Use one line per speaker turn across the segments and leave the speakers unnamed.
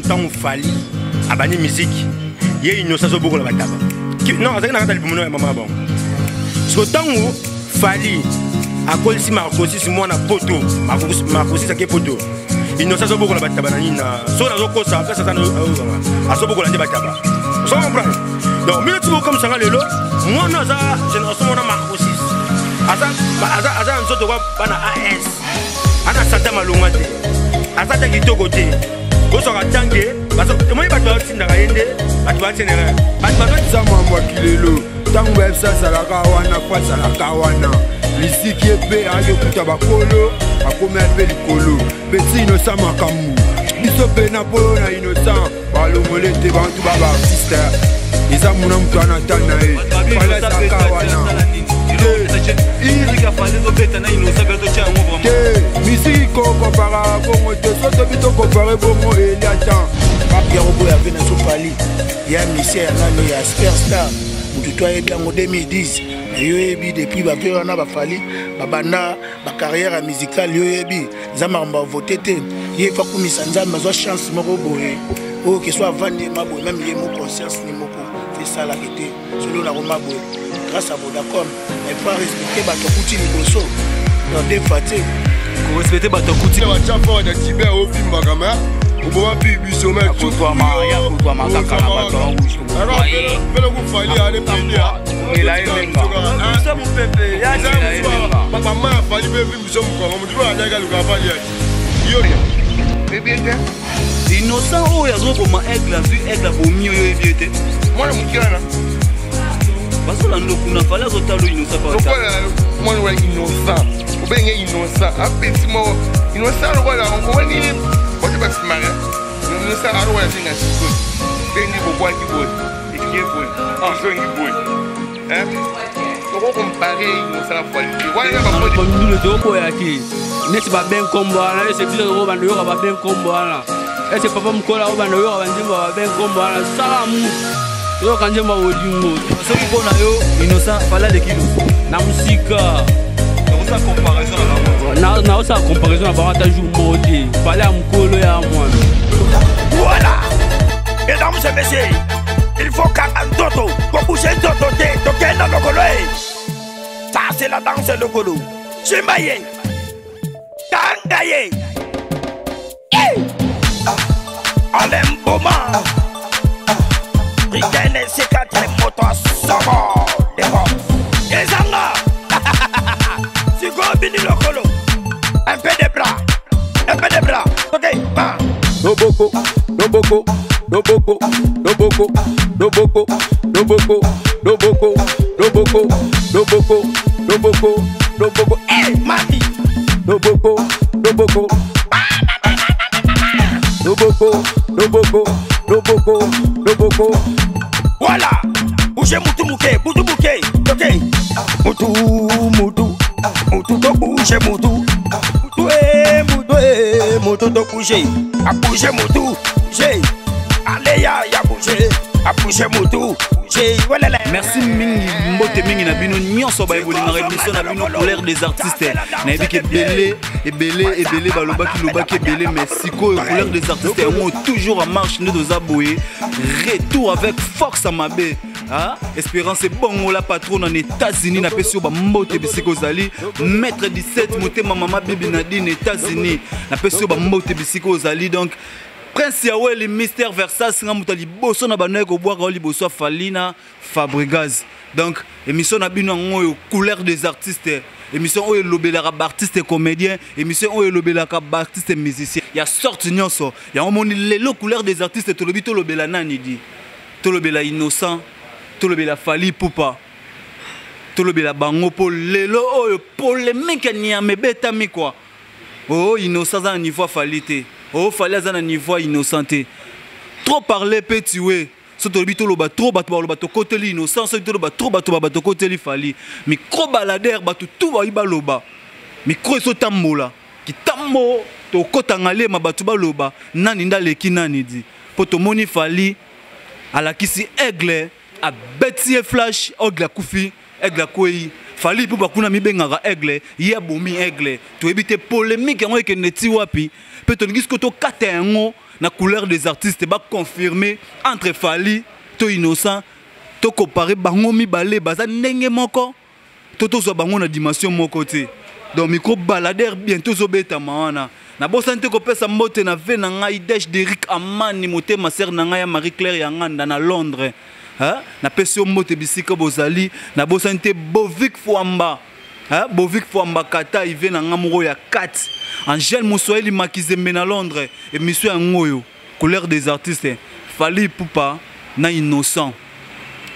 tant Fali abani musique il y a une innocence beaucoup la bataba non c'est na kata libumo ya mama bon so tango Fali akoli si Marcosi si mwana poto Marcosi sa ke poto innocence beaucoup la bataba na nina so na zo kosa ka sa na aso beaucoup la bataba so comprendre donc minute comme ça lelo mwana za génération mwana Marcosi aza nzoto kwa bana AS ana santa malunga te azata kitoko te bosoka tange baso moi bato batindaka yende bato batenera bato batza mambo kilelo tango websa salaka wana kwa salaka wana lisiki ebe ayokuta bakolo akome pe likolo petit innocent makamu biso pe na polo na innocent balongole te bantu baba sister eza muna mtu anatana e pala salaka wana musique compara bongo te soto bito compare bongo Eliatan Yarobo ya vena so Fali ya misère nani ya superstar mutu to yebi en 2010 yo yebi depuis ba pe wana ba Fali babana ba carrière musicale yo yebi zamamba voter te ye fa kumisa nzamba zo chance moko boye o que soit vendre mabo même ye mo conscience ni moko c'est ça la vérité selon la Roma boye grâce à Vodacom mais pas respecter bato kuti liboso dans des fatigues pour respecter bato kuti wa chapo de Tibet au film bagama au moment bibiso mec tout toi maria ou toi makaka na bato alors felo ku Fali aller pédia il a aimé ça mon pépé ya papa ma Fali be bibiso mo ko mo dibo ala ga luka Fali yo bébé innocent o ya zo ko ma aigle vu aigle bo mio yo ebiete moi le mukana parce que nous avons fait la innocent. Pourquoi moi je suis innocent? Ou bien innocent? Après si moi innocent, voilà, on va dire, moi je vais se marier. Innocent, alors on va dire que c'est un niveau bois qui boit, et qui est bon, en son qui boit. Hein? Pourquoi comparer innocent à Fali? Voilà, on va dire. Nous le devons aquí. N'est-ce pas bien comme voilà? C'est plus de robe, on va bien comme voilà. Et c'est papa me colle à robe, on va bien comme voilà. Salam. Yo kanje ma wodingo so ko na yo innocent fala de kilo na musika na comparaison na sa comparaison na ba ta jour modi fala mkolo ya mwana voilà mesdames et messieurs il faut qu'un toto pour bouger toto te to kena lokolo ça c'est la danse lokolo chimbaye tangaye alem boma Rikene c'est quatre motos sobo debo ezanga si go bini lokolo un peu de bras ok ba doboko eh mati doboko voilà bougez mutu muke budu muke ok mutu to bouger mutu to bouger a bouger mutu bouger allez ya bouger a bouger mutu merci mingi mbote mingi na bino nyonso ba eboli na émission na bino pour l'air des artistes na ebi ke belé balobaki belé mais siko pour l'air des artistes on toujours en marche nous dos aboyer retour avec force à mabe hein espérance bon la patronne en États-Unis na pesio ba mbote bisiko zali maître 17 motema mama bibi Nadine États-Unis na pesio ba mbote bisiko zali donc Prince Yahweh le mystère Versace nga mutali boso na banoye ko boire liboso Falina Fabregas donc émission na bino ngoyo couleur des artistes émission oyo lobelaka artiste comédien émission oyo lobelaka artiste musicien ya sorte nyonso ya omoni lelo couleur des artistes to lobi to lobela nani di to lobela innocent to lobela Fali Poupa to lobela bango po lelo oyo polémique nyame betami quoi oh innocent za niveau Fali te oh Fali za na niveau innocenté trop parler peut tuer so to bito loba trop bato ba to côté innocent so to loba trop bato ba to côté Fali micro balader bato tout ba iba loba micro so tambola ki tambo to kotanga le mabato ba loba nani ndaleki nani di poto moni Fali ala kisi aigle a betie flash aigle kufi aigle koi Fali Poupa kuna mibengaka aigle ya bomi aigle to ebite polémique ngo ekende ti wapi peut-on ngisi ko to katengo
la couleur des artistes ba confirmer entre Fally to Innocent to comparer bango mibale baza ndenge moko to zo bango na dimension moko te donc micro baladeur bientôt zo beta maana na bo santé ko pesa mbote na ve na ngai Dèche d'Eric Amani motema ser na ngai ya Marie Claire ya nganda na Londres hein na pesi mbote bisika bozali na bo santé Bovik Fwamba hein Bovik Fwamba kata ive na ngamuro ya 4 Angèle Moussoueli Makizembe na Londres et monsieur ngoyo couleur des artistes Fally Ipupa na Innocent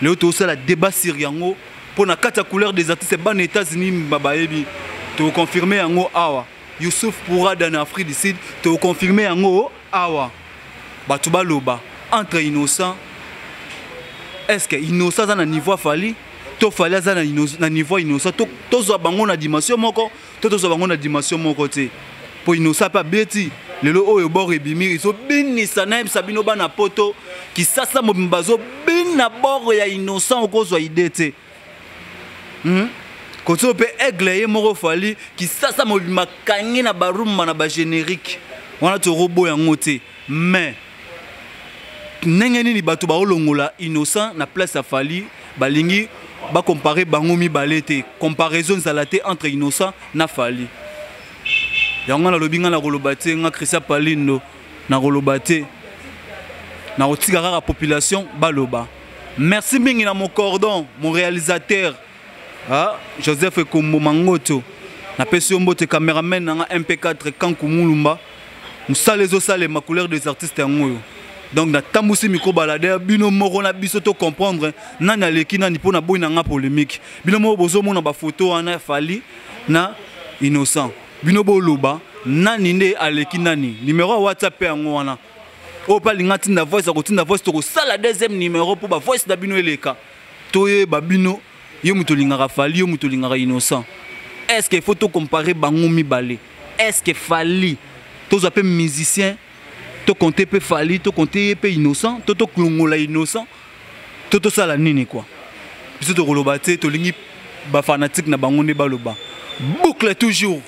le to ça la débat sur yango pour na kata couleur des artistes ban États-Unis babaebi to confirmer yango awa Youssouf Pourra en Afrique du Sud to confirmer yango awa batu baloba entre Innocent est-ce que Innocent za na niveau Fally to Fally za na niveau Innocent to zo bango na dimension moko to zo bango na dimension moko te pour Innocent pas beti lelo oyo bord ebimiri so binisa na sabino bana poto ki sasa mobimbazo bin na bord ya Innocent okozwa idée te koto pe aigle ye moko Fally ki sasa mobimba kangi na barumba na ba générique wana to robot yango te mais ndenge nini bato ba olongola Innocent na place ya Fally balingi ba comparer bango mibale te comparaison zalate entre Innocent na Fally yango na lobinga na kolobate nga Christian Palindo na kolobate na otika la population baloba merci mingi na mon cordon mon réalisateur Joseph Kombo Mangoto na pesi mbote cameraman na MP4 Kanku Mulumba musale zo sale ma couleur des artistes ngoyo donc na tambusi micro baladeur bino moko na biso to comprendre nani aleki nani pona boy na nga polémique bino moko bozo mona ba photo ana Fally na Innocent bino boloba nani nde aleki nani numéro WhatsApp yango wana o pa linga tinda voice akotinda voice to sala deuxième numéro pour ba voice da bino eleka toye ba bino yo muto lingaka Fally yo muto lingaka Innocent est-ce qu'il faut to comparer bango mibale est-ce que Fally to zape musicien to compter pe Fally to compter pe Innocent to klongola Innocent to sala nini quoi biso to koloba te to lingi ba fanatique na bango ne baloba boucle toujours.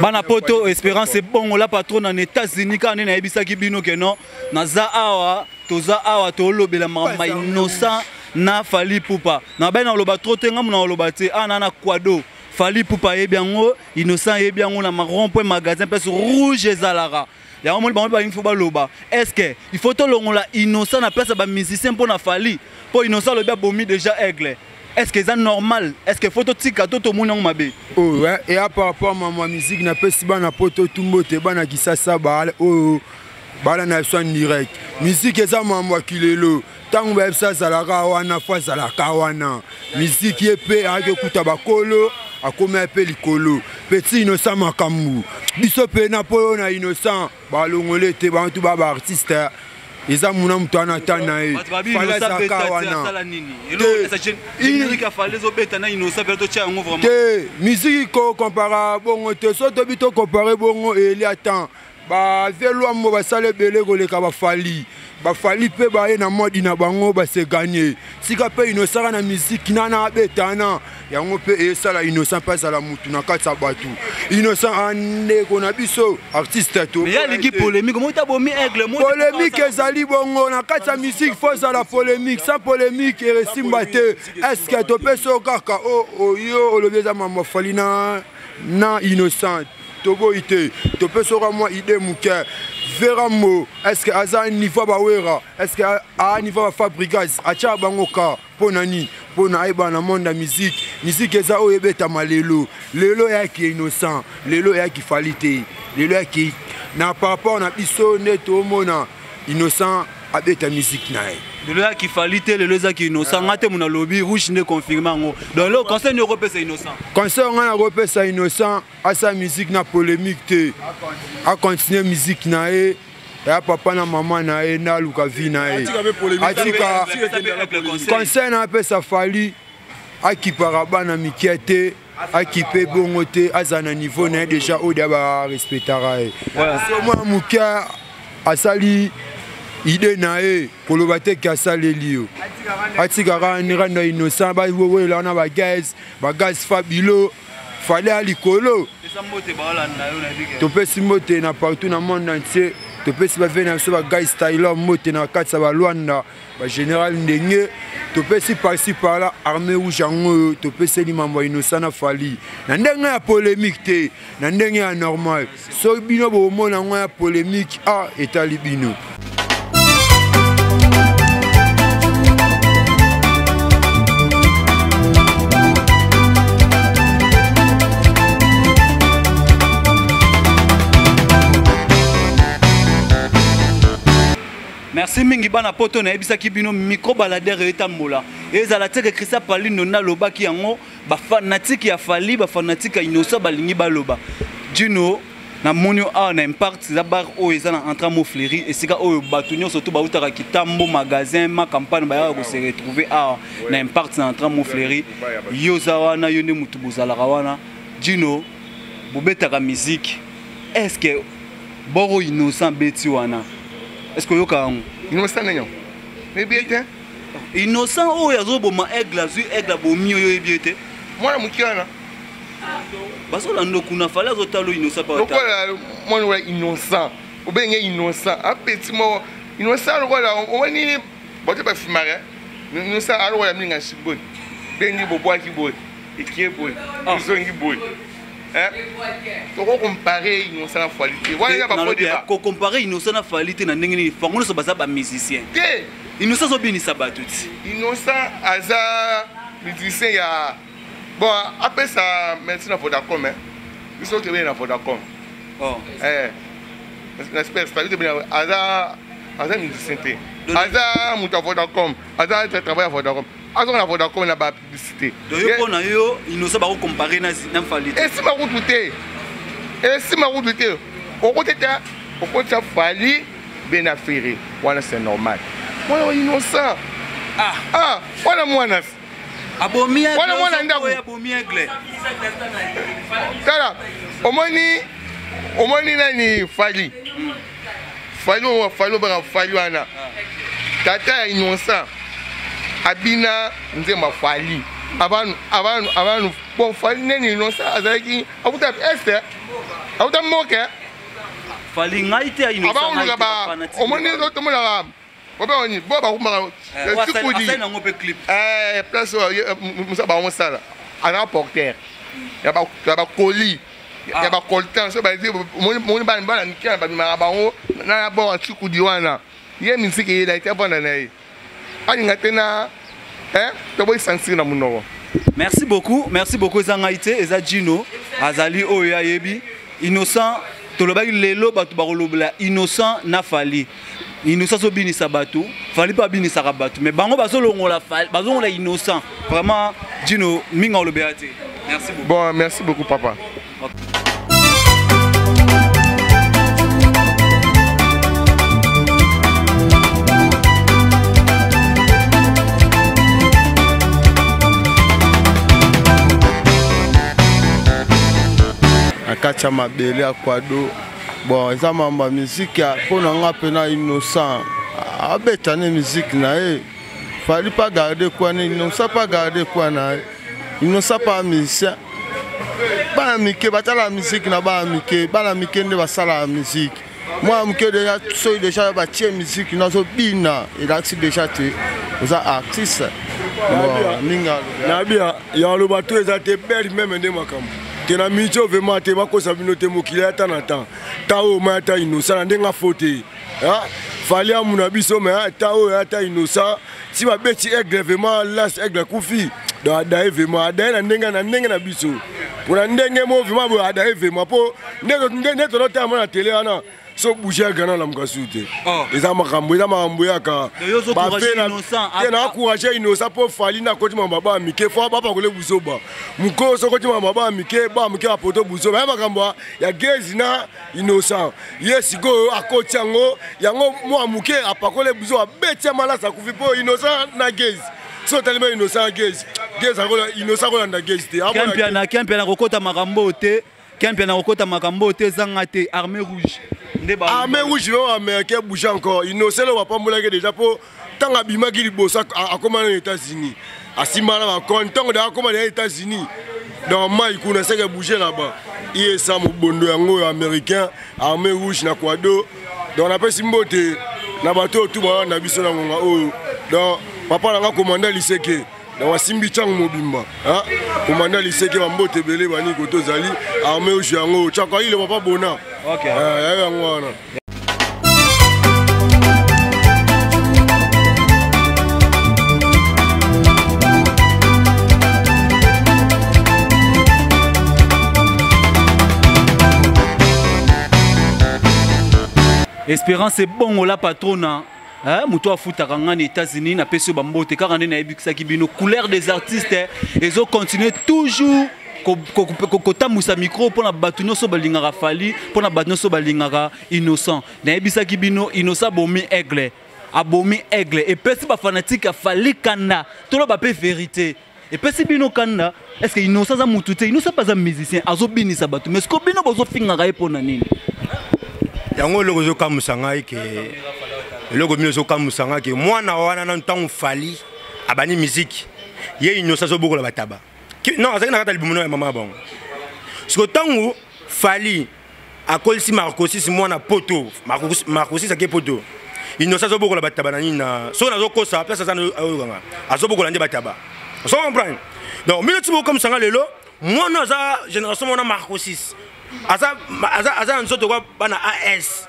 Bana poto espérance bon la patron en États-Unis quand on a ebisaki bino que non naza awa toza awa to lobela mama Innocent na Fally Ipupa na ben na loba trop tenga na loba te ana kwado Fally Ipupa e biango Innocent e biango na marron point magasin place rouge ezalara ya mo ba info ba loba est-ce que il faut to longola Innocent na place ba musicien pour na Fally pour Innocent le ba bomi déjà aigle. Est-ce que c'est normal? Est-ce que photo tika toto muna mabe?
Oh ouais, et à par rapport à ma musique na pesi bana poto tumbo te bana kisasa ba oh bala na son direct. Musique eza mama kilelo. Tango ba ça zalaka wana fois zalaka wana. Musique epe ake kuta bakolo akome pe likolo. Petit Innocent makambu. Biso pe na polo na Innocent ba longole te ba tout ba artiste. Eza muna mtu anatana e
fala zaka wana
te musique ko compara bongo te so to bito comparer bongo eli attend ba velo mo ba sale bele ko le ka ba Fally pe ba ye na modi na bango ba se gagner sika pe Innocent na musique nana betana yango pe e sala Innocent pa sala mutu na katsa batu Innocent ande ko na biso artiste to
mais ya liki polémique mo ta bomi aigle mo
polémique ezali bongo na katsa musique faut ça la polémique sans polémique et resimba te est-ce que to pe so kaka o yo lo beza mama Fally na Innocent to boite to pe so moi idée muke Veramo, est-ce que Aza niveau bawera, est-ce que a niveau fabricage, acha bangoka, ponani, pona eba na monde la musique eza o ebeta malelo, lelo ya ki Innocent, lelo ya ki Fally te, lelo ya ki na par rapport na biso neto mona Innocent abeta musique nae.
Lelo ya ki Fally te, lelo ya ki Innocent, ngate mona lobby rouge ne confirme ngo. Donc le conseil européen c'est Innocent.
Conseil européen c'est Innocent, à sa musique na polémique te. A continuer musique nae ya papa na maman nae na luka vi nae atika conseil na pe sa Fally akipara bana mikiete akipe bongo te aza na niveau na déjà oyo ba respectara ye so mwa moke asali ide na ye koloba te ke asaleli yo atikaka niranda innocent bawelela na bagaz fabilo fale ya likolo topesi mbote na partout na monde entier topesi baveni na biso bagaz styler mbote na kati ya balwanda bagénéral ndenge topesi parci par-là armée rouge yango topeseli mambo ya innocent na fali na ndenge ya polémique te na ndenge ya normal soki bino bomona yango ya polémique etali bino.
Merci mingi bana poto na ebisaki bino micro baladere etambola ezala teke Christa Pali nona loba ki yango ba fanatique ya Fali ba fanatique ya Innocent balingi baloba Dino na monio na impact za bar o ezana entra mo fleuri esika oyo batunyo surtout ba utaka kitambo magasin ma campagne ba ya ko se retrouver na impact na entra mo fleuri yoza wana yone mutu bozala wana Dino bobetaka musique est-ce que boro Innocent beti wana est-ce que yoka
Innocent nanyo mais bien te
Innocent o yazo boma aigle bomi yo ebiete
mwana mukiana
basola ndokuna fala zo talo Innocent pa
ta mwana wa Innocent obenge Innocent a petit mo Innocent lokola woni bote ba fimare Innocent alo wala minga shiboni bengi bobo akiboy ekieboy izongi boy Toko comparer Innocent na Fali te. Wala ya ba fo débat.
Ko comparer Innocent na Fali te na ndenge ni fangono so baza ba musicien.
Te.
Innocent so bini sabatuti.
Innocent aza musicien ya bon après ça maintenant Vodacom ils sont bien na Vodacom.
Oh.
J'espère ça tu bien aza musicien te. Aza muta Vodacom, aza travaille à Vodacom. Azon la Vodacom na ba publicité.
Donc yo na yo Innocent ba ko comparer na Fali.
Et si ma route te. Et si ma route te. Au côté Fali ben affairé. Voilà c'est normal. Moi Innocent. Voilà moi nas.
Abomi aigle.
Voilà moi ndako.
Abomi aigle.
Kala. Omoni nani Fali. Fali ba Fali wana. Tata Innocent. Abina nzema Fali abantu bon Fali neni Innocent azaki abuta este abuta moke
Fali ngaite Innocent
fanatique omoni to mona boba oni boba kuma
sikudi asa ngo pe clip
place musa ba mosala ana porteur ya ba colis ya ba coltan so ba moni ba nikia ba mara ba na bo sikudi wana ye misiki ila itapanda naye.
Merci beaucoup Zangaite eza Dino azali oyo ayebi Innocent tolobaki lelo batu bakolobela Innocent na Fali Innocent so binisa batu Fali pa binisa batu mais bango bazolongola Fali bazongola Innocent vraiment Dino minga olobela te. Merci beaucoup.
Bon, merci beaucoup papa. Okay.
Akacha mabele akwado bon eza mamba musique pona nga pena Innocent abetane musique na e Fali pas garder quoi ne Innocent pas garder quoi na Innocent pas musicien bana mike batala musique na bana mike nde basala musique moi mike déjà ba tie musique na zo bina il a déjà te oza artiste ninga
na bia ya lo bato ezate belle même nde makambo tena micho vraiment te bakosa bino te mokili ata na temps tao mata Innocent ndenga faute Fali amuna biso mais tao ata Innocent si ba beti aigle vraiment last aigle kufi da vraiment da na ndenga na biso pour ndenge mo vraiment bo da vraiment po ndenge to ta na télé ana so bouger gana la mkasute eza makambo yaka ba tena encourager Innocent pour Fali na koti mamba mike fo ba kole buzoba muko so koti mamba mike apoto buzoba makambo ya gezi na Innocent yes go akoti yango mo muke apakole buzoba betia malasa kufi po Innocent na gezi so tellement innocent gaze akola innocent akola nda gaze te
Kempiana kokota makambo te Kempiana kokota makambo te zanga te armée rouge
armée rouge va américain bouger encore innocent le va pas moula déjà pour tant abima ki libosa a comment les États-Unis asimana va content de comment les États-Unis dans mai kuna seke bouger là-bas il ça mo bondo yango américain armée rouge na kwado donc on appelle simbote na bato tout ba na biso na ngonga o donc papa na commandant liseke na wasimbi chang mobimba hein commandant liseke bambote belé bani koto zali armée rouge yango chaka ile papa bona
OK
yango wana.
Espérance c'est bon la patrona muto afuta kanga les États-Unis na peso bambote car ande na ebikisa kibino couleur des artistes ils ont continué toujours kota musa micro pour na batuno so balingaka Fally pour na batuno so balingaka innocent na ebisa kibino innocent bomi aigle abomi aigle et pesi ba fanatique a Fally kanda tolo ba pe vérité et pesi bino kanda est-ce que innocent za mutute innocent pas un musicien azo binisa batu mais ce que bino bozo fingaka epona nini
yango loko zo kamusanga ke loko mino zo kamusanga ke mwana wana na ntango Fally abani musique ye innocent zo bokola bataba non azaki na kata libumu ya mama bon siko tango Fally akolisi Marcosis mwana poto Marcosis ake poto innocent zo bokola bataba na nina so na zo kosa place za ayokanga azo bokola nde bataba so comprendre donc mino tibo kamusanga lelo mwana za génération mwana Marcosis aza nzoto kwa bana AS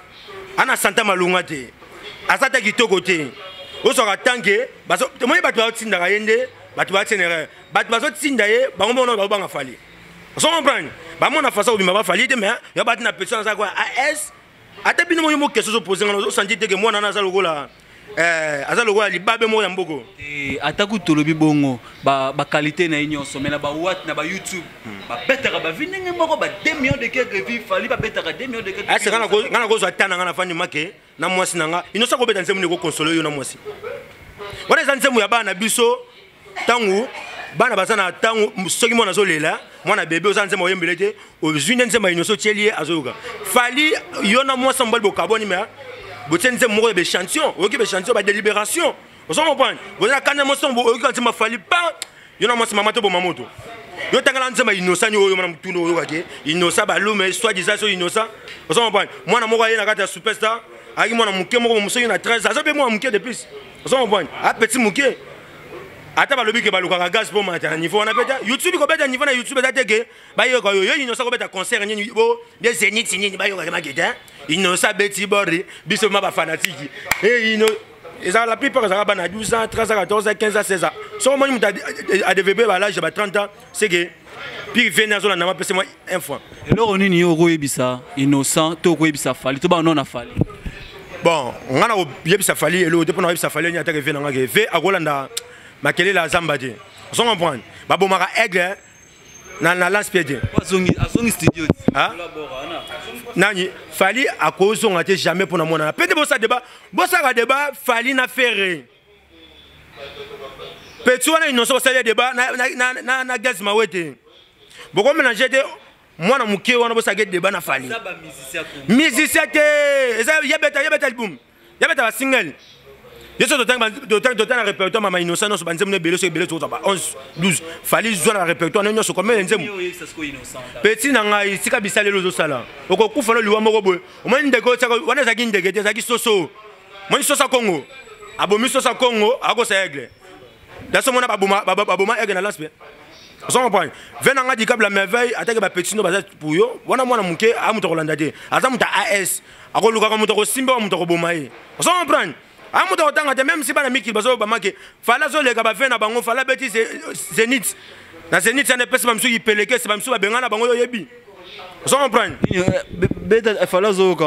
ana santa malunga te aza ta kitoko te osoka tanke baso moi batu ba tinda ka yende batu ba tenere batu baso tinda ye bango bona ba banga Fally so comprendre ba mona fasa obima ba Fally te mais ya batu na personne za kwa AS ata bino mo question so poser ngalo senti te ke mwana na za lokola aza lokola libabe mo ya mboko
ataku tolobi bongo ba qualité na nyonso mais na ba wat na ba YouTube ba betaka ba vinenge moko ba 2 millions de quelques vies Fally ba betaka 2 millions de quelques
asa kana ko zo atana ngana fandi make na mwasi nanga inosa ko beta nzemu ne ko consoler yo na mwasi wana za nzemu ya bana biso tangu bana bazana tangu soki mona zo lela mwana bébé oza nzemu oyembele te ozwine nzemu inoso tielie azoyoka Fally yo na mwasi mbali bokaboni mais botenze moko be chantion oki be chantion ba délibération vous comprenez vous na kana mo sombo oki kantima Fally pas yo na mwasi mama to bo mamoto yo tangala nzema innocent yo yo mwana mtundo yo kake innocent ba lume soit disant so innocent vous comprenez mwana moko ye na kata superstar aki mwana muke moko muso na 13 azo be mwana muke de plus vous comprenez a petit muke ata ba lobi ke ba lukaka gaz pour mata niveau on appelle YouTube ko beta niveau na YouTube ata teke ba yo ko yo innocent ko beta concert ni bo de Zénith ni ba yo ka maketa innocent beti bori biso ma ba fanatique et la plupart ça va na 12 ans 13 ans 14 ans 15 ans 16 ans so mo muta a développer ba l'âge ba 30 ans c'est que puis venir zo na ma pese moi un fois
et là on ni yo ko yebisa innocent to ko yebisa Fally to ba non na Fally
bon ngana ko yebisa Fally et le depuis na yebisa Fally ni ata ke venir ngake ve akolanda makele la zamba te on comprend ba bomaka aigle na lance pied
azongi studio
nani Fally akozonga te jamais pour na mona peut-être bossa débat Fally na ferré petit wana innocent bossa débat na gaz mawete boko mélanger te mwana muke wana bossa débat na Fally musicien te eza yebeta album yebeta ba single je suis d'autant un répertoire mama innocent non so banzem ne belé so belé to ba 11 12 Fally zo na répertoire non so comme nzem petit na ngai sika bisale lozo sala oko kufa no liwa moko boy o mani ndeko tsaka wana zaki ndeke te zaki soso moni sosa Congo abomi sosa Congo ako sa aigle da so mona baboma aigle na laspe on comprend vena nga di câble la merveille attaque ba petit no baza pour yo wana mwana muke amuto kolanda te aza muta AS ako luka ko muto ko simba muto ko bomaye on comprend amuto otanga te même si bana miki bazo ba make Fally zo leka ba vena bango Fally beti Zénith na Zénith ça ne peut pas me suivre peleke c'est pas me suivre bengana bango yo yebi on comprend
beta Fally zo ka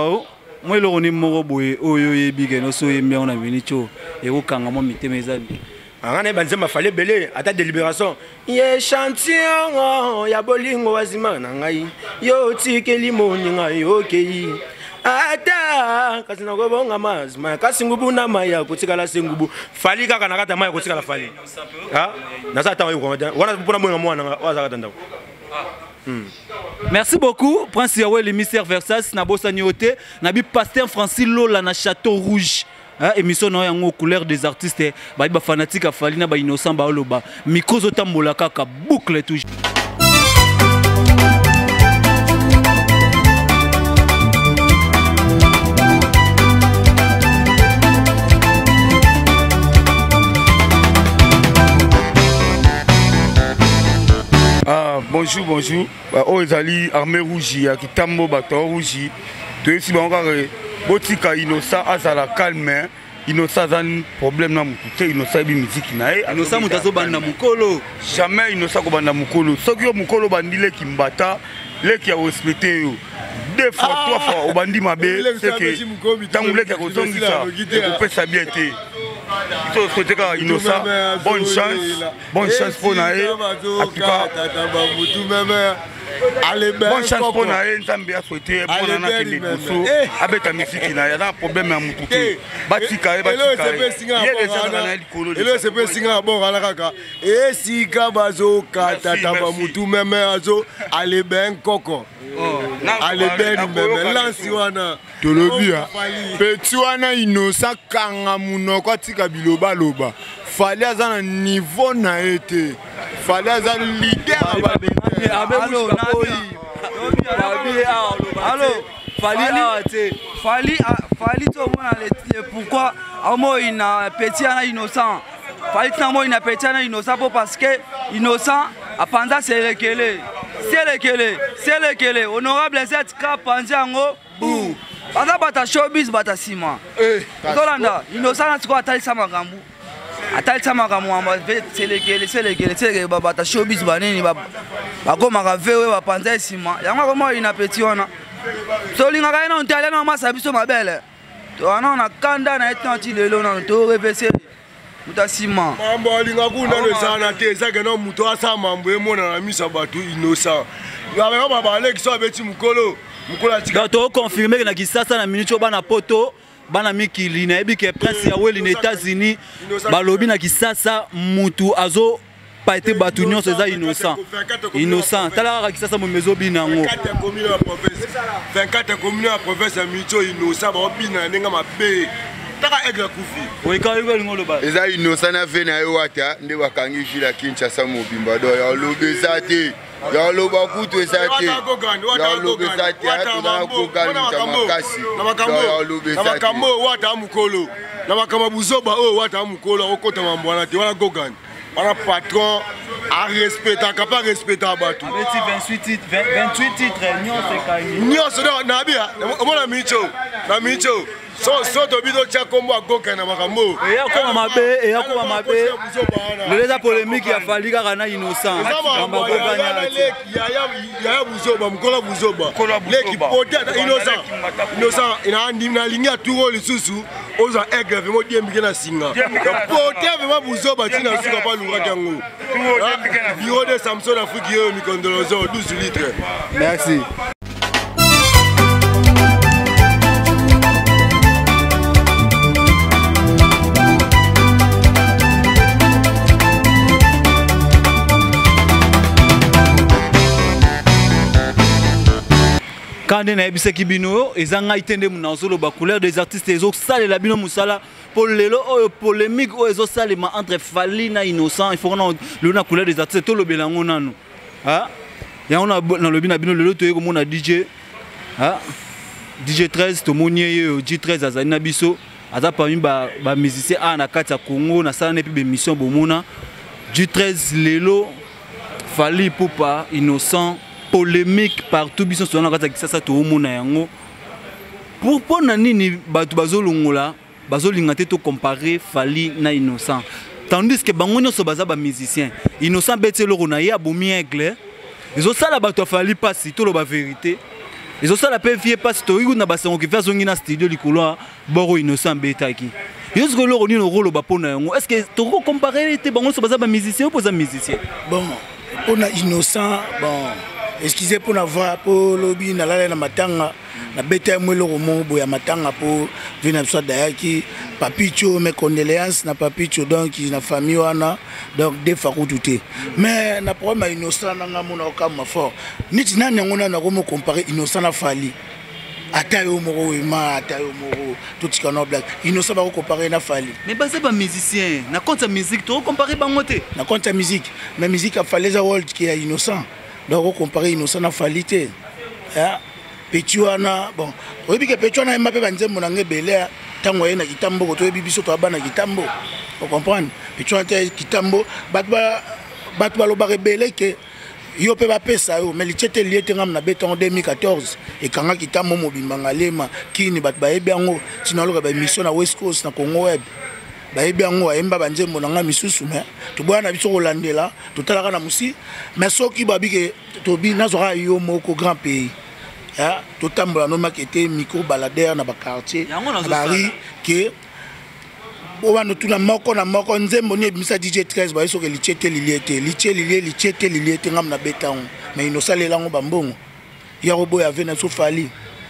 moi le roni moko boye oyo yebi ke no so yembi on a vini cho e ko kanga mo miteme ezali
angane banzema Fally belé ata délibération ye chantier ya bolingo wazima na ngai yo tikeli moninga yo kei ata kasi nakobonga mazima kasi ngubu na maya kotikala sengubu fali kaka nakata maya kotikala fali ha naza ta wana mpona mwenga mwana waza kata ndako.
Merci beaucoup Prince Yahweh l'émissaire Versace na bossa nyoté na bi Pasteur Francis Lola na Château Rouge. Émission na yango couleur des artistes ba fanatique a fali na ba innocent ba oloba micro zo tambola kaka boucle toujours.
Bonjour, bonjour. Oh, Ezali, armée rouge, qui tambo bâton rouge. Tu es si bon, botika innocent, azala calme. Innocent a un problème dans mon côté. Innocent a une musique.
Innocent mutazo banda mukolo.
Jamais innocent ko banda mukolo. Ce qui est mukolo bandile qui mbata, les qui a respecté. 2 fois, 3 fois, au bandi mabé, c'est que tant que les qui a resongi ça, on peut s'habiller. Innocent, bonne chance pour Naé. Bonne chance pour Naé, Nzambe a souhaité bon année que les Koso avec ta musique il y a un problème à Mutuke. Batika
ele se pe singa bon ala kaka e sika bazo kata tamba mutu meme azo ale ben koko ale ben meme lansi wana
tolobia petit wana innocent kanga munoko atika biloba loba fallait azana niveau na été fallait azana leader
Fali to mona le pourquoi amo ina petit ana innocent fali tamo ina petit ana innocent parce que innocent apanda c'est lekele honorable cette cap panjango bou bata bata showbiz bata sima tolanda innocent na tiko atali sama gambu amba c'est lekele bata showbiz banini bakoma ka vewe bapanza sima yango komo ina petit ona solinga kaina ontale na masa biso mabele to ana na kanda na etanti lelo na to repese mutasima
mambo alinga kuna le sana te zake na muto asa mambo emona na misa batu innocent ya ba ba leki so abeti mukolo atika
to confirmer na kisasa na minute bana poto bana mikili na ebike Prince Yahweh les États-Unis balobi na kisasa mutu azo pas été battu non c'est ça innocent tala ka kisasa mo mezo binango
24 communes à province Micho innocent ba bina nenga mabe taka egla kufi
oui quand il ngolo ba
eza innocent na ve na yo wata nde bakangi jila Kinshasa mobimba do ya lobeza te ya loba kutu ezate ya lobeza te atuna ko galita makasi
na makambo wata mukolo na makamba buzoba wata mukolo okota mambwana te wana gogani on a patron à respecter, pas respecter à battu.
28 titres,
Nyon c'est Nabia, on Micho, na Micho. So to bido cha kombo agoka na makambo.
Et akoma mabe, le les polémique ya fali kaka na innocent.
Ya buzoba mkola buzoba. Leki pote innocent ina andi na linga turo lisusu oza egre vemo diembike na singa. Pote vemo buzoba tina suka pa lunga kango. Bureau de Samson Afrique yo mikondolozo 12 litres.
Merci.
Quand on a vu bino, ils ont été la couleur des artistes, ils ont salé la bino musala pour les polémiques, ils ont salé entre Falina innocent, il faut que la couleur des artistes, tout le bélango nano. Ah, il y a dans le bino le tout comme on a DJ, ah, DJ 13, tout le monde DJ 13 à Zanabiso, à ça parmi les musiciens à Nakata Congo, na ça n'est plus émission bomona, DJ 13 Lelo, Fali Poupa innocent. Polémique partout biso sona kata kisasa to mona yango pour nani batu bazolongola bazolinga te to comparer Fali na innocent tandis que bango nyoso baza ba musicien innocent betelo na ya bomi aigle ils ont ça la batu Fali passi to lo ba vérité ils ont ça la pe vie passi to na basango ki fazongi na studio likolo boro innocent betaki est-ce que lo ni no rolo ba pona yango est-ce que to comparer te bango so baza ba musicien ou pas musicien
bon on a innocent bon excusez pour n'avoir pour lobby na la na matanga na beta mo lo mo boya matanga pour venir soit dayaki papicho mes condoléances na papicho donc na famille wana donc des fois tout mais na problème innocent na ngamo na kama fort niti nani ngona na ko mo comparer innocent na Fally atayo moro ema atayo moro tout ce qu'on a blague innocent ba ko comparer na Fally
mais ba c'est pas musicien na compte sa musique to comparer bango te
na compte sa musique mais musique a Fally za world qui est innocent donc on compare innocent na Fally te hein Petuana bon oyebi ke Petuana ema pe banzembo na ngebele tango yena kitambo ko toyebi biso to abana kitambo on comprendre Petuana te kitambo batba lo ba rebele ke yo pe ba pesa yo mais lichete liete ngam na beton 2014 et kanga kitambo mobimba ngalema kini batba yebi yango tinaloka ba mission na West Coast na Congo web ba yebi yango ayemba banzembo na nga misusu mais to bwana biso ko landela to talaka na musi mais soki babike to bi nazora yo moko grand pays ya to tambola no makete micro baladeur na ba quartier bari ke bo wana tuna moko na moko nzembo ni ebimisa DJ 13 ba yeso ke lichete liliete ngam na beton mais inosalela ngo bambongo ya robo ya vena so Fally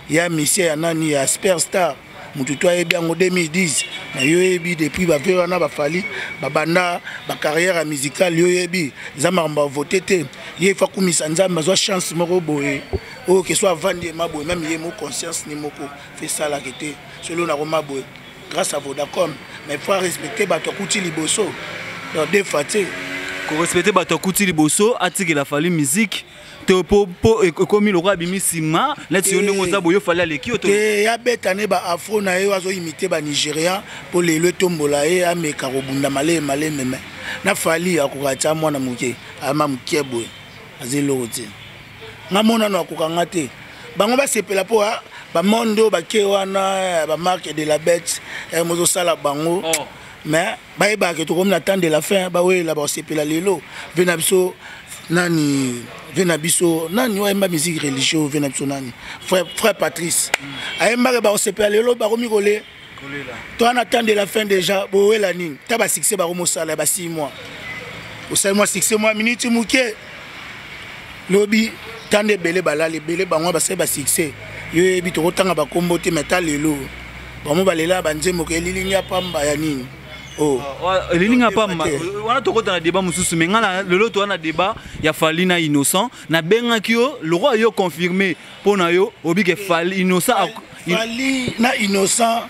ya mission ya nani ya superstar mutu to yebi yango 2010 na yo yebi depuis ba vera na ba Fally ba banda ba carrière musicale yo yebi zama mba voter te ye fa kumisa nzamba zo chance moko boye o que soit vendre maboye même ye mo conscience ni moko fait ça la kete selon na maboye grâce à Vodacom mais il faut respecter bato kuti liboso donc des faté
ko respecter bato kuti liboso atiki la Fally musique te po comme le roi bimisima là tu on ngoza boyo Fally aleki oto
ya betane ba afro na yo azo imiter ba Nigeria pour le tombola e ameka robunda male meme na Fally akokacha mwana muke ama muke boye azelo te ngamona no akokanga te bango ba sepela po ba mondo ba ke wana ba marque de la bête mozo sala bango mais ba eba ke to comme attendre de la fin ba we la ba sepela lelo venabiso nani wa musique religieuse venabiso nani frère Patrice ayemba ba sepela lelo ba komikole to en attendre de la fin déjà bo we la nini ta ba succès ba ko sala ba 6 mois au 6 mois 6 mois minute muke lobi tande belé balale belé bango ba se ba succès yo yebi to kotanga ba kombo te meta lelo bamo balela banzembo ke lilinga pamba ya nini oh
lilinga pamba wana to kota na débat mususu menga lelo to na débat ya Fally na innocent na benga kio le roi yo confirmé pona yo obi ke Fally innocent
Fally na innocent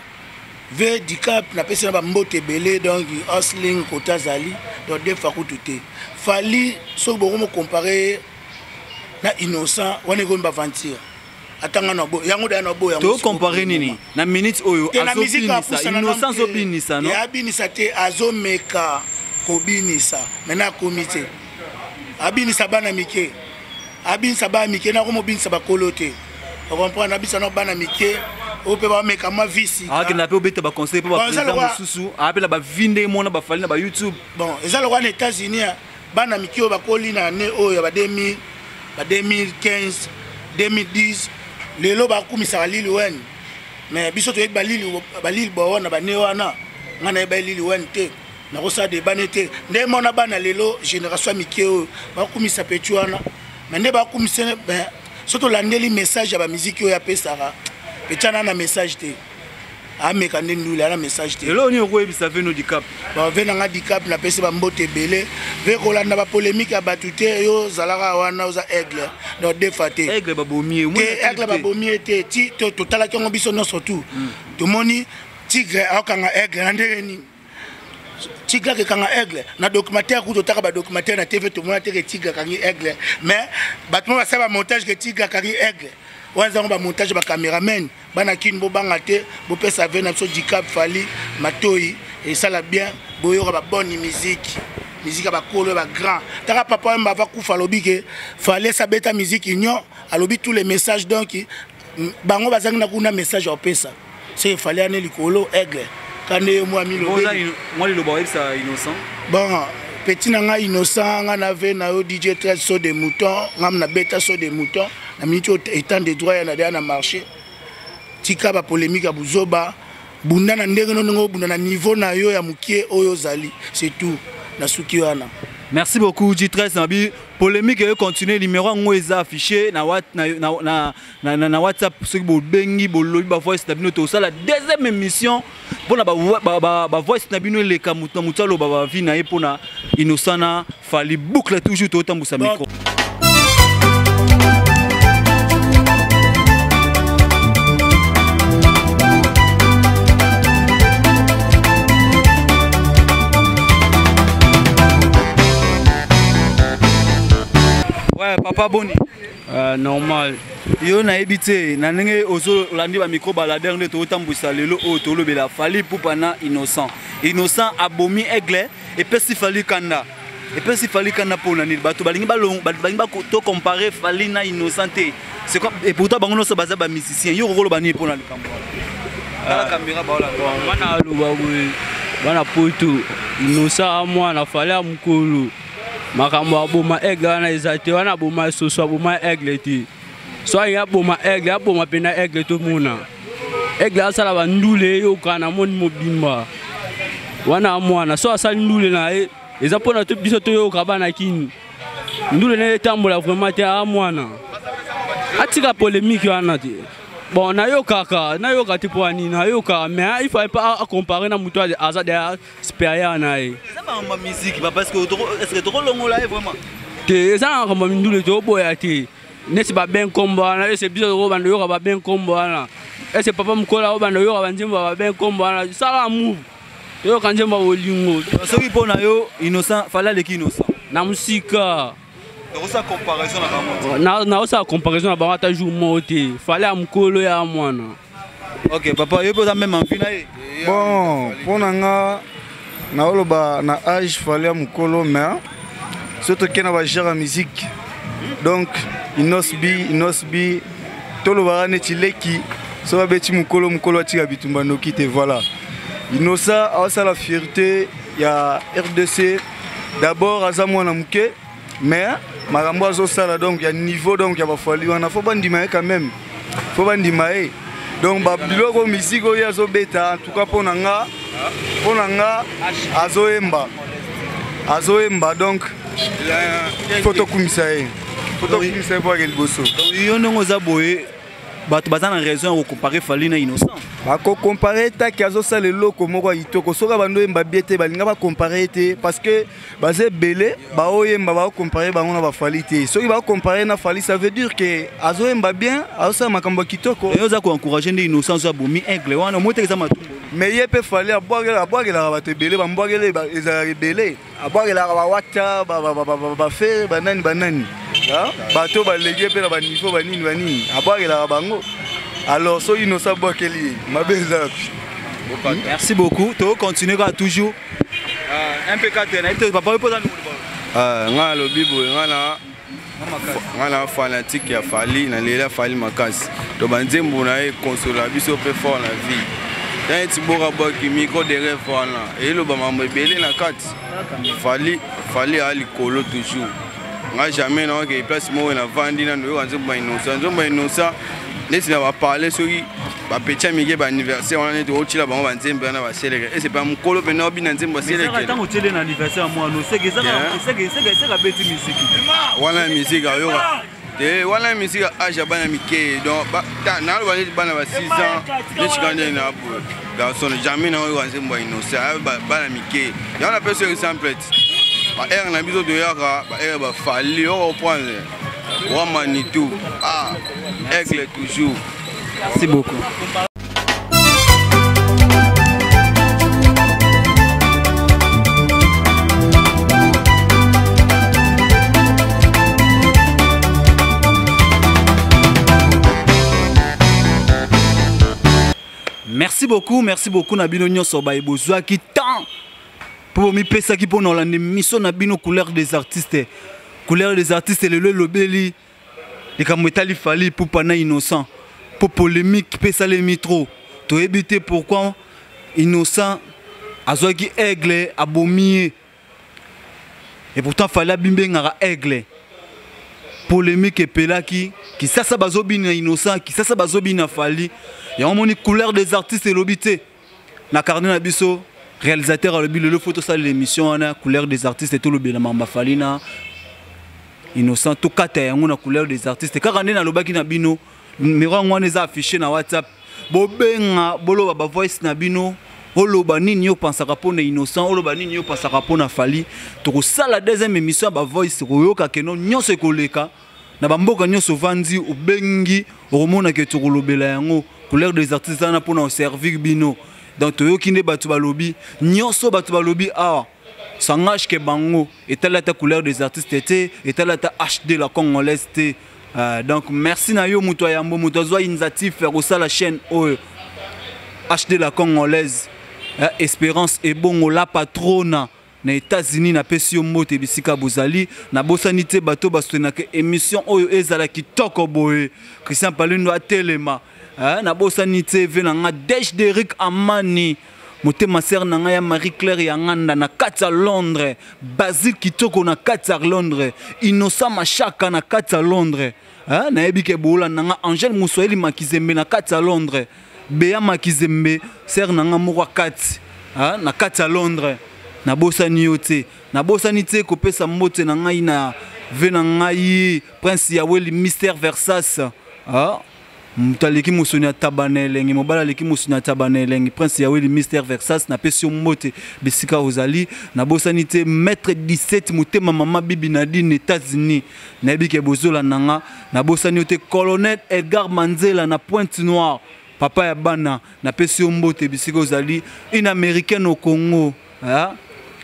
ve dicap na pesa ba mbote belé donc hustling kota zali donc des fois tout Fally so bomo comparer na innocent wana ko mba venture atanga na bo yango da na bo yango
to comparer nini na minute oyo azopinisa innocent zopinisa no
ya binisa te azomeka kobinisa mena komite abinisa bana mike abinisa ba mike na ko mobinisa ba kolote on comprend abisa na bana mike o pe ba meka ma visi
ke na pe obeta ba conseil pe ba président mususu apela ba vinde mona ba Fally na ba YouTube
bon ezalo kwa na États-Unis bana mike o ba kolina ne oyo ba 2015 2010 lelo ba kumisa lili wen mais biso to ba lili bo na ba ne wana ngana ba lili wen te na ko sa de banete nde mona bana lelo génération mikeo ba kumisa Petuana mais nde ba kumisa ben surtout landeli message ya ba musique yo ya pesara Petuana na message te ameka ndula na message te
lelo ni ko ebisa veno dicap
ba vena nga dicap na pese ba mbote belé ve ko landa ba polémique ya batute yo zalaka wana oza aigle donc des faté
aigle ba bomie
aigle ba bomie te ti to tala kongo biso no surtout to moni tigre akanga aigle na ndeni tigre ke kanga aigle na documentaire ku to taka ba documentaire na TV to mona te ke tigre kangi aigle mais batmo ba sa ba montage ke tigre kangi aigle wanza ba montage ba cameraman bana kin bo banga te bo pesa vena so dicap Fally matoi et ça la bien boyo ba bonne musique ba kolo ba grand taka papa mba va kufa lobi ke Fally sa beta musique union alobi tous les messages donc bango bazangi na kuna message au pesa c'est Fally ane likolo aigle kane moi mi lobi
moi le boy ça innocent
bon petit nanga innocent nga na ve na yo DJ 13 so de mouton ngam na beta so de mouton na minute étant de droit na dia na marché tika ba polémique ya buzoba bunda na ndenge no bunda na niveau na yo ya mukie oyo zali c'est tout na suki wana
Merci beaucoup, J13. Nabi polémique et continuer numéro en est affiché na WhatsApp ceux qui bengi bolobi ba voice nabino to ça la deuxième émission pour na ba voice nabino le kamuta mutalo ba vie na pour na Innocent na Fally boucle toujours to tambusa micro. Ouais, papa Boni.
Normal.
Yo na ebité na ndenge ozo landi ba micro balader nde to tambusa lelo o to lobela Fally Ipupa Innocent. Innocent abomi aigle et pesi Fally Kanda. Et pesi Fally Kanda pour nani bato balingi ba to comparer Fally na Innocent. C'est comme et pourtant bango no so baza ba musicien. Yo rolo bani pour na likambo. La caméra ba ola.
Mana luba we. Bana potu. Innocent moi na Fally amukulu. Makambo aboma aigle wana ezate wana aboma soso aboma aigle ti. So ya aboma aigle aboma pena aigle to mona. Aigle asala bandule yo kana moni mobimba. Wana mwana so asali ndule na eza pona to biso to yo kabana kini. Ndule na tambola vraiment te a mwana. Atika polémique wana ti. Bon na yo kaka tipo ani na yo ka mais il faut pas comparer na muto aza de supérieur na e.
Ça va en musique parce que est-ce que trop longo là vraiment.
Te ça na comme ndule to boya te. Nesi ba ben kombo na c'est biso ro bando yo ba ben kombo na. Est-ce papa mkola ro bando yo ba nzimba ba ben kombo na. Ça va move. Yo kanjemba olingo.
So ki pona yo Innocent Fally le Innocent.
Na musika.
Osa comparaison na bango.
Na osa comparaison na bango ata jour moté. Fally amkolo ya mwana.
OK papa yo poza même envie na ye.
Bon, pona nga na oloba na âge Fally amkolo mais surtout que na ba gérer musique. Donc Inosbi toloba neti leki so ba beti mukolo atika bitumba noki te voilà. Innocent a la fierté il y a RDC d'abord aza mwana muke mais makambo azosala donc il y a niveau donc il y a Fally wana faut bandima quand même faut bandima donc ba biloko musique oyo azobeta en tout cas pona nga azoemba donc photo kumisa pour quel bosso
donc yo ndongo za boye bato baza na raison de comparer Fally na Innocent.
Bako comparer ta kazo sa le loko moko itoko soka bando emba biete balinga ba comparer te parce que bazé belé ba oyemba ba comparer bango na ba Fally te soki ba comparer na Fally ça veut dire que azo emba bien azo makambo kitoko
yo za ko encourager ndi Innocent za bomi aigle wana mote za matumbo
mais yepe Fally abwagela ba te belé ba mbwagela ba ezala belé abwagela ba wata ba fe banani bato ba légué pe na ba niveau banini abwagela bango. Alors, so Innocent Bokeli, ma belle.
Merci beaucoup. Tu continues à toujours. MP4, papa, vous posez
nga lobi boye nga na fanatique ya Fally na lela Fally makasi to banzembo na e consola biso pe fort na vie tant ti boka boki micro de rêve wana e lo ba mambo ebele na kati Fally ali kolo toujours nga jamais na ke place mo na vandi na ndo nzembo Innocent nesi na ba parler soki ba petit amige ba anniversaire on est au chila bango ba nzembe na ba célébrer et c'est pas mukolo pe na bina nzembo célébrer
tant au télé anniversaire moi no c'est que ça c'est bête musique
wana musique ayo te wana musique age bana mike donc na lo bana ba 6 ans ne chikande na bo garçon jamais na yo nzembo Innocent bana mike ya na personne exemple ba air na biso de yaka ba air ba Fally au point Wamanitou, aigle toujours.
Merci beaucoup. Merci beaucoup Nabino Nyoso Baibozwa qui tant pour mi pesa qui pour la mission Nabino couleur des artistes. Couleur des artistes le lobeli les kamwetali Fally Ipupa Innocent pour polémique pesa les mitro to éviter pourquoi Innocent azwaki aigle abomié et pourtant Fally abimbe ngara aigle polémique et pelaki qui ça bazobina Innocent qui ça bazobina Fally ya moni couleur des artistes lobité na carnet na biso réalisateur à le photo ça l'émission on a couleur des artistes et tout le bien mamba falina innocent tout kata yango na couleur des artistes car on est na lobaki na bino numéro ngwana eza affiché na WhatsApp bobenga boloba ba voice na bino oloba nini yo pensaka pona innocent oloba nini yo pensaka pona fali to ça la deuxième émission ba voice koyoka keno nyonso ekoleka na bamboka nyonso vandi obengi omona ke to kolobela yango couleur des artistes na pona servir bino donc toyoki nde batu balobi nyonso batu balobi sangage ke bango etala ta couleur des artistes était etala ta HD la congolaise te donc merci na yo muto yambo muto zo initiative faire ça la chaîne HD la congolaise Espérance et bongo la patrona na États-Unis na pesio mote bisika bozali na bosanité bato basona ke émission oyo ezala kitoko boye Christian Palundo atelema na bosanité venanga Derick Amani motema ser nanga ya Marie Claire ya nganda na kati ya Londres Basile Kitoko na kati ya Londres Innocent Machaka na kati ya Londres na yebike bola nanga Angel Muswahili Makizembe na kati ya Londres Bea Makizembe ser nanga mwa kati na kati ya Londres na bosani yote na bosani te kopesa mbote na ngai na vena ngai Prince Yaweli Mystère Versace mutaleki musoni tabanelenge mobala leki musoni tabanelenge Prince Yaweli Mystère Versace na pesio mbote bisika ozali na bosani te maître 17 mutema mama bibi Nadine États-Unis na ebike bozola nanga na bosani yote colonel Edgar Manzela na Pointe Noire papa ya bana na pesio mbote bisika ozali une américaine au Congo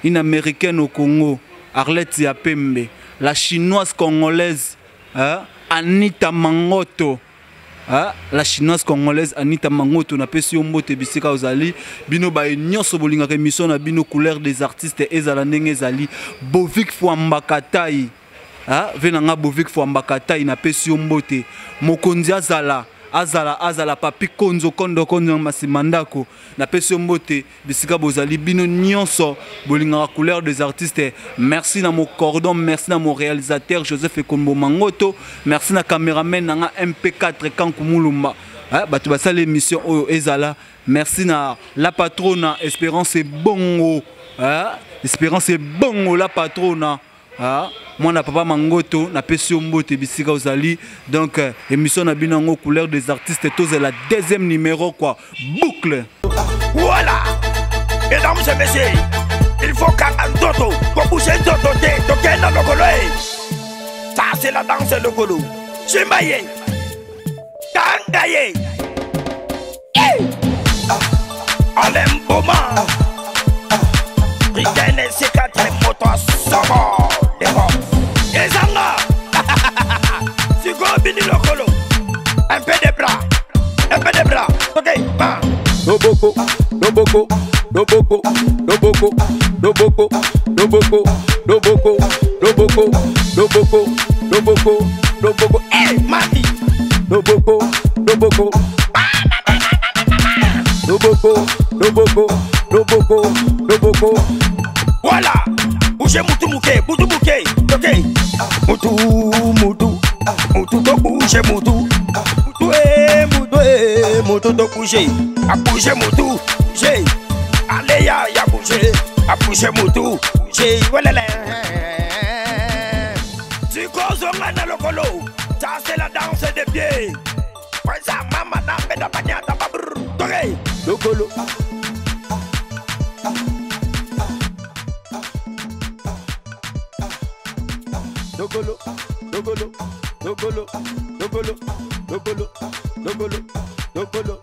une américaine au Congo Arlette Yapembe la chinoise congolaise Anita Mangoto la chinoise congolaise Anita Mangoto na pesi mbote bisika ozali bino ba nyonso bolinga ke mission na bino couleur des artistes ezala ndenge ezali Bovik Fwambakatai venanga Bovik Fwambakatai na pesi mbote mokonzi azala papi konzo kondo masimandako na pesi mbote bisika bozali bino nyonso bolinga couleur des artistes. Merci na mon cordon, merci na mon réalisateur Joseph Ekombo Mangoto, merci na caméraman nanga MP4 Kankumulumba batu basala émission oyo ezala, merci na la patrona Espérance et bongo Espérance et bongo la patrona moi na papa Mangoto na pesio mbote bisika ozali donc émission na binango couleur des artistes tous la deuxième numéro quoi boucle.
Voilà mesdames et messieurs, il faut qu'un toto pour bouger toto toquer dans le colo. Ça c'est la danse de colo. Jimaye Tangaye Alem Boma Rikene C4 moto Sobo Ezanga Sigo bini le colo. Un peu de bras ok
Noboko Noboko Noboko Noboko Noboko Noboko Noboko Noboko Noboko Noboko Noboko
Mati
Noboko Noboko Noboko Noboko Noboko Noboko.
Voilà bougez mutu muke ok mutu to bouge mutu to bouger a bouger mutu bouger allez ya bouger a bouger mutu bouger voilà tu causes on le colo. Ça c'est la danse des pieds. Ça maman na peda bagnata babru toge
le colo. Dogolo, dogolo, dogolo, dogolo, dogolo, dogolo, dogolo.